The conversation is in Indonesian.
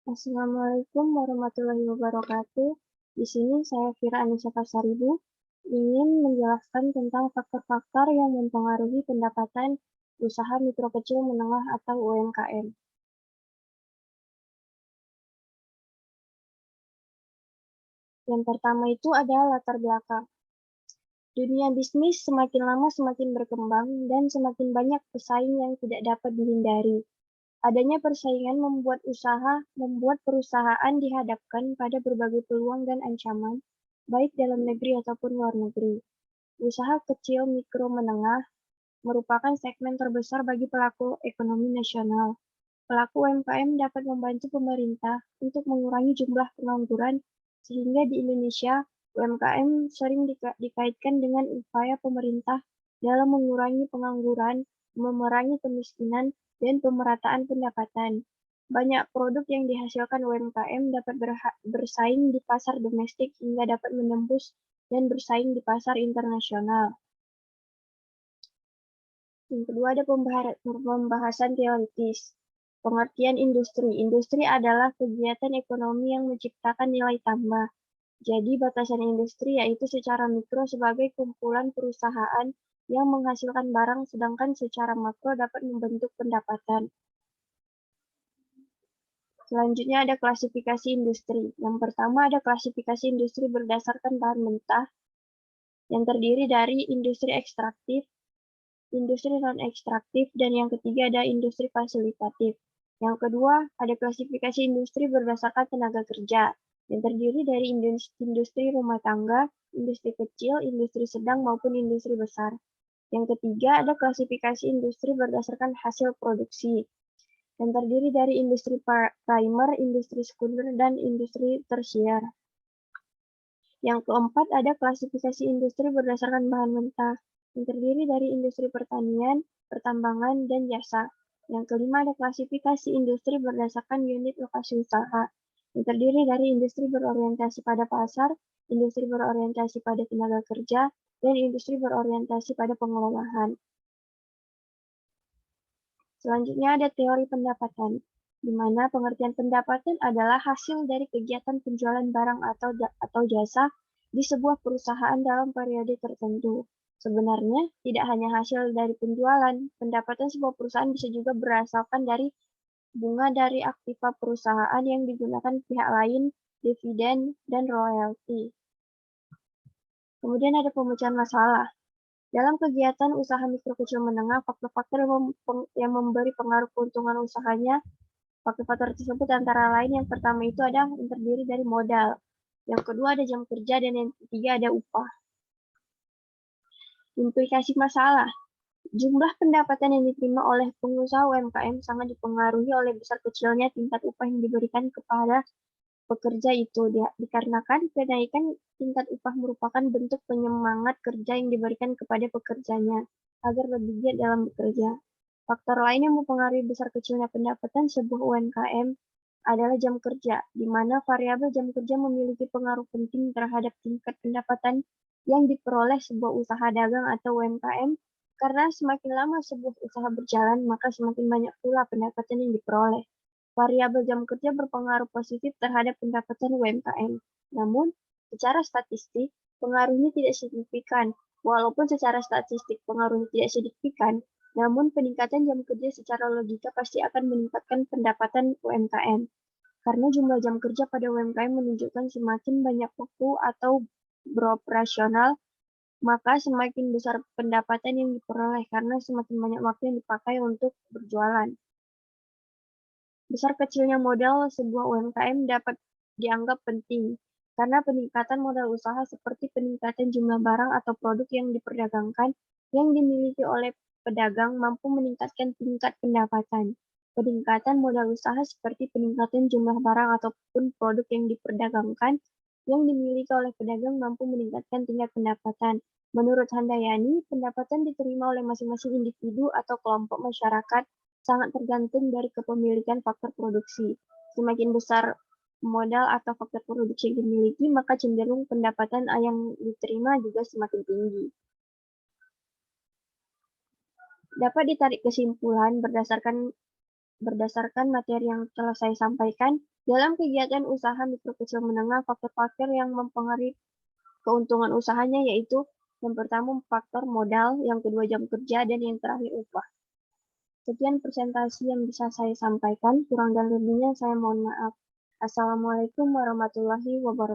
Assalamualaikum warahmatullahi wabarakatuh. Di sini saya Fira Anissa Pasaribu ingin menjelaskan tentang faktor-faktor yang mempengaruhi pendapatan usaha mikro kecil menengah atau UMKM. Yang pertama itu adalah latar belakang. Dunia bisnis semakin lama semakin berkembang dan semakin banyak pesaing yang tidak dapat dihindari. Adanya persaingan membuat perusahaan dihadapkan pada berbagai peluang dan ancaman, baik dalam negeri ataupun luar negeri. Usaha kecil, mikro, menengah merupakan segmen terbesar bagi pelaku ekonomi nasional. Pelaku UMKM dapat membantu pemerintah untuk mengurangi jumlah pengangguran, sehingga di Indonesia UMKM sering dikaitkan dengan upaya pemerintah dalam mengurangi pengangguran, memerangi kemiskinan, dan pemerataan pendapatan. Banyak produk yang dihasilkan UMKM dapat bersaing di pasar domestik hingga dapat menembus dan bersaing di pasar internasional. Yang kedua ada pembahasan teoritis. Pengertian industri. Industri adalah kegiatan ekonomi yang menciptakan nilai tambah. Jadi batasan industri yaitu secara mikro sebagai kumpulan perusahaan yang menghasilkan barang, sedangkan secara makro dapat membentuk pendapatan. Selanjutnya ada klasifikasi industri. Yang pertama ada klasifikasi industri berdasarkan bahan mentah yang terdiri dari industri ekstraktif, industri non-ekstraktif, dan yang ketiga ada industri fasilitatif. Yang kedua, ada klasifikasi industri berdasarkan tenaga kerja, yang terdiri dari industri rumah tangga, industri kecil, industri sedang, maupun industri besar. Yang ketiga, ada klasifikasi industri berdasarkan hasil produksi, yang terdiri dari industri primer, industri sekunder, dan industri tersier. Yang keempat, ada klasifikasi industri berdasarkan bahan mentah, yang terdiri dari industri pertanian, pertambangan, dan jasa. Yang kelima, ada klasifikasi industri berdasarkan unit lokasi usaha, yang terdiri dari industri berorientasi pada pasar, industri berorientasi pada tenaga kerja, dan industri berorientasi pada pengolahan. Selanjutnya ada teori pendapatan, di mana pengertian pendapatan adalah hasil dari kegiatan penjualan barang atau jasa di sebuah perusahaan dalam periode tertentu. Sebenarnya, tidak hanya hasil dari penjualan, pendapatan sebuah perusahaan bisa juga berasalkan dari bunga dari aktiva perusahaan yang digunakan pihak lain, dividen, dan royalti. Kemudian ada pemecahan masalah. Dalam kegiatan usaha mikro kecil menengah, faktor-faktor yang memberi pengaruh keuntungan usahanya, faktor-faktor tersebut antara lain yang pertama itu ada yang terdiri dari modal, yang kedua ada jam kerja, dan yang ketiga ada upah. Implikasi masalah. Jumlah pendapatan yang diterima oleh pengusaha UMKM sangat dipengaruhi oleh besar kecilnya tingkat upah yang diberikan kepada pekerja itu, dikarenakan kenaikan tingkat upah merupakan bentuk penyemangat kerja yang diberikan kepada pekerjanya agar lebih giat dalam bekerja. Faktor lain yang mempengaruhi besar kecilnya pendapatan sebuah UMKM adalah jam kerja, di mana variabel jam kerja memiliki pengaruh penting terhadap tingkat pendapatan yang diperoleh sebuah usaha dagang atau UMKM, karena semakin lama sebuah usaha berjalan, maka semakin banyak pula pendapatan yang diperoleh. Variabel jam kerja berpengaruh positif terhadap pendapatan UMKM. Namun, secara statistik, pengaruhnya tidak signifikan. Walaupun secara statistik pengaruhnya tidak signifikan, namun peningkatan jam kerja secara logika pasti akan meningkatkan pendapatan UMKM. Karena jumlah jam kerja pada UMKM menunjukkan semakin banyak waktu atau beroperasional, maka semakin besar pendapatan yang diperoleh karena semakin banyak waktu yang dipakai untuk berjualan. Besar kecilnya modal sebuah UMKM dapat dianggap penting, karena peningkatan modal usaha seperti peningkatan jumlah barang atau produk yang diperdagangkan yang dimiliki oleh pedagang mampu meningkatkan tingkat pendapatan. Peningkatan modal usaha seperti peningkatan jumlah barang ataupun produk yang diperdagangkan yang dimiliki oleh pedagang mampu meningkatkan tingkat pendapatan. Menurut Handayani, pendapatan diterima oleh masing-masing individu atau kelompok masyarakat sangat tergantung dari kepemilikan faktor produksi. Semakin besar modal atau faktor produksi yang dimiliki, maka cenderung pendapatan yang diterima juga semakin tinggi. Dapat ditarik kesimpulan berdasarkan Berdasarkan materi yang telah saya sampaikan, dalam kegiatan usaha mikro kecil menengah, faktor-faktor yang mempengaruhi keuntungan usahanya yaitu yang pertama faktor modal, yang kedua jam kerja, dan yang terakhir upah. Sekian presentasi yang bisa saya sampaikan, kurang dan lebihnya saya mohon maaf. Assalamualaikum warahmatullahi wabarakatuh.